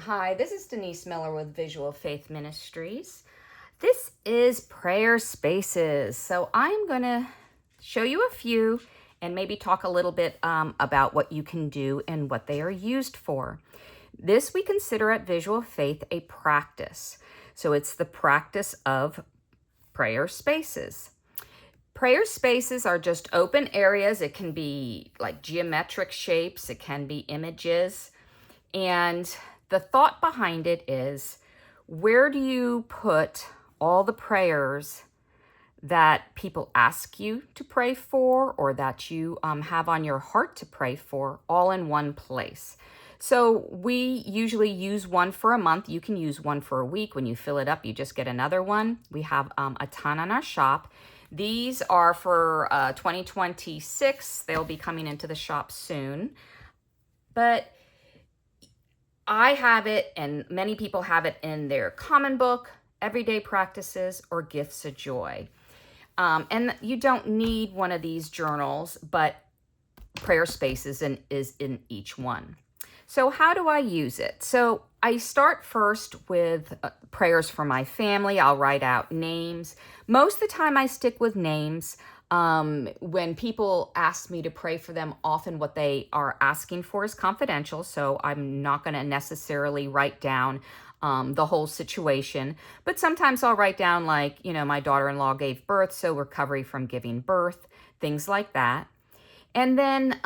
Hi, this is Denise Miller with Visual Faith Ministries. This is Prayer Spaces. So I'm going to show you a few and maybe talk a little bit about what you can do and what they are used for. This we consider at Visual Faith a practice. So it's the practice of prayer spaces. Prayer spaces are just open areas. It can be like geometric shapes. It can be images. And the thought behind it is, where do you put all the prayers that people ask you to pray for or that you have on your heart to pray for all in one place? So we usually use one for a month. You can use one for a week. When you fill it up, you just get another one. We have a ton on our shop. These are for 2026. They'll be coming into the shop soon. But I have it, and many people have it in their common book, everyday practices, or gifts of joy. And you don't need one of these journals, but prayer spaces is in each one. So how do I use it? So I start first with prayers for my family. I'll write out names. Most of the time I stick with names. When people ask me to pray for them, often what they are asking for is confidential, so I'm not going to necessarily write down the whole situation. But sometimes I'll write down like, my daughter-in-law gave birth, so recovery from giving birth, things like that. And then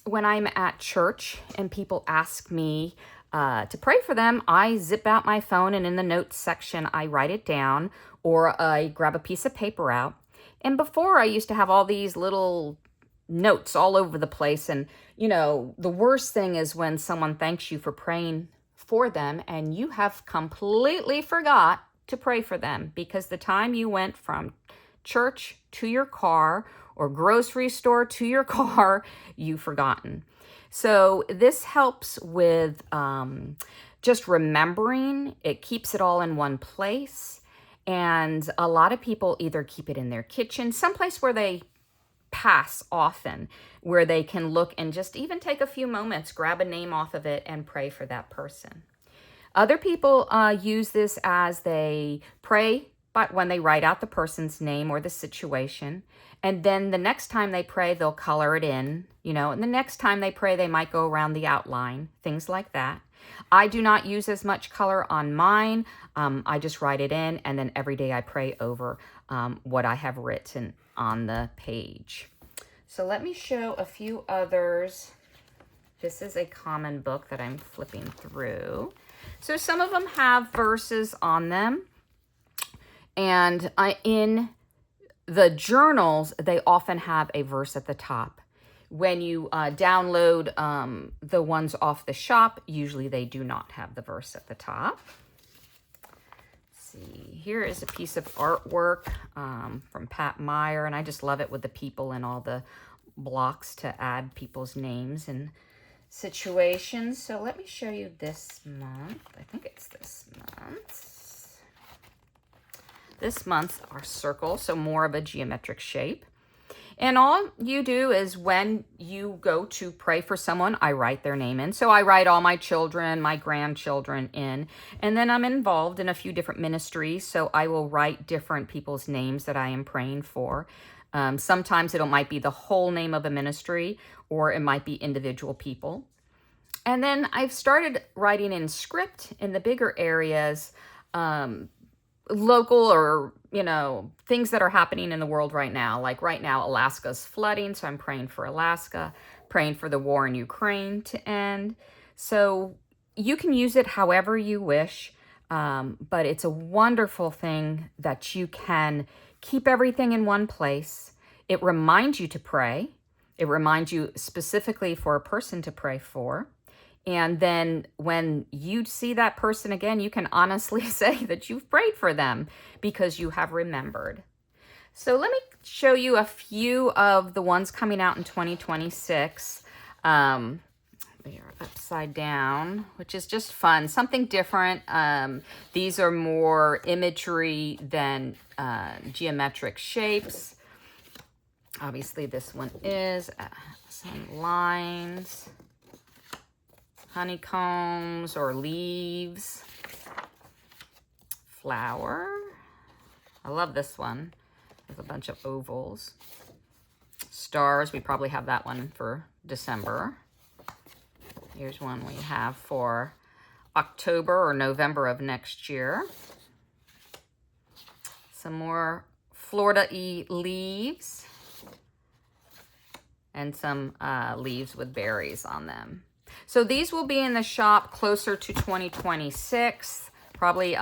when I'm at church and people ask me to pray for them, I zip out my phone and in the notes section, I write it down or I grab a piece of paper out. And before I used to have all these little notes all over the place. And, the worst thing is when someone thanks you for praying for them and you have completely forgot to pray for them because the time you went from church to your car or grocery store to your car, you've forgotten. So this helps with just remembering. It keeps it all in one place. And a lot of people either keep it in their kitchen, someplace where they pass often, where they can look and just even take a few moments, grab a name off of it and pray for that person. Other people use this as they pray, but when they write out the person's name or the situation, and then the next time they pray, they'll color it in, and the next time they pray, they might go around the outline, things like that. I do not use as much color on mine. I just write it in, and then every day I pray over what I have written on the page. So let me show a few others. This is a common book that I'm flipping through. So some of them have verses on them. And in the journals, they often have a verse at the top. When you download the ones off the shop, usually they do not have the verse at the top. Let's see, here is a piece of artwork from Pat Meyer, and I just love it with the people and all the blocks to add people's names and situations. So let me show you this month. I think it's this month. This month are circles, so more of a geometric shape. And all you do is when you go to pray for someone, I write their name in. So I write all my children, my grandchildren in. And then I'm involved in a few different ministries. So I will write different people's names that I am praying for. Sometimes it might be the whole name of a ministry, or it might be individual people. And then I've started writing in script in the bigger areas, local or, things that are happening in the world right now. Like right now, Alaska's flooding, so I'm praying for Alaska, praying for the war in Ukraine to end. So you can use it however you wish, but it's a wonderful thing that you can keep everything in one place. It reminds you to pray. It reminds you specifically for a person to pray for. And then when you see that person again, you can honestly say that you've prayed for them because you have remembered. So let me show you a few of the ones coming out in 2026. They are upside down, which is just fun, something different. These are more imagery than geometric shapes. Obviously, this one is some lines. honeycombs or leaves, flower. I love this one. There's a bunch of ovals. Stars, we probably have that one for December. Here's one we have for October or November of next year. Some more Florida-y leaves. And some leaves with berries on them. So these will be in the shop closer to 2026, probably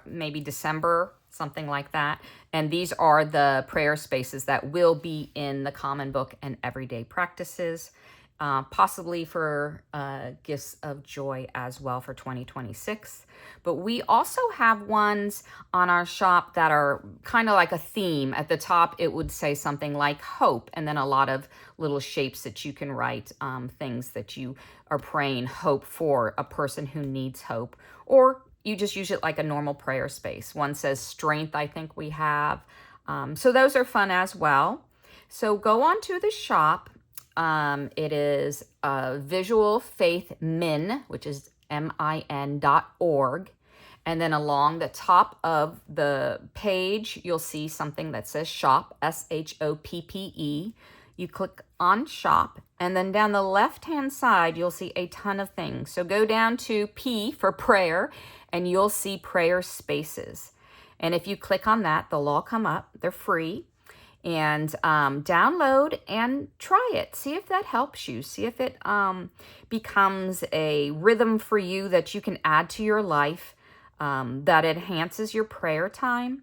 maybe December, something like that. And these are the prayer spaces that will be in the Common Book and Everyday Practices, possibly for Gifts of Joy as well for 2026. But we also have ones on our shop that are kind of like a theme. At the top, it would say something like hope, and then a lot of little shapes that you can write things that you are praying hope for a person who needs hope, or you just use it like a normal prayer space. One says strength, I think we have. So those are fun as well. So go on to the shop. It is Visual Faith Min, which is min.org. And then along the top of the page, you'll see something that says shop, SHOPPE. You click on shop, and then down the left-hand side, you'll see a ton of things. So go down to P for prayer, and you'll see prayer spaces. And if you click on that, they'll all come up. They're free. And download and try it. See if that helps you. See if it becomes a rhythm for you that you can add to your life, that enhances your prayer time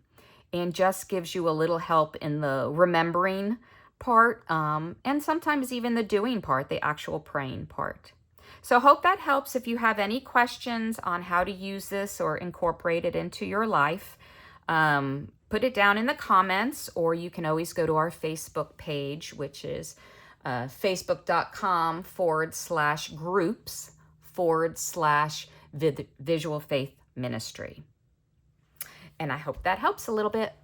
and just gives you a little help in the remembering part, and sometimes even the doing part, the actual praying part. So hope that helps. If you have any questions on how to use this or incorporate it into your life, put it down in the comments, or you can always go to our Facebook page, which is facebook.com/groups/Visual Faith Ministry. And I hope that helps a little bit.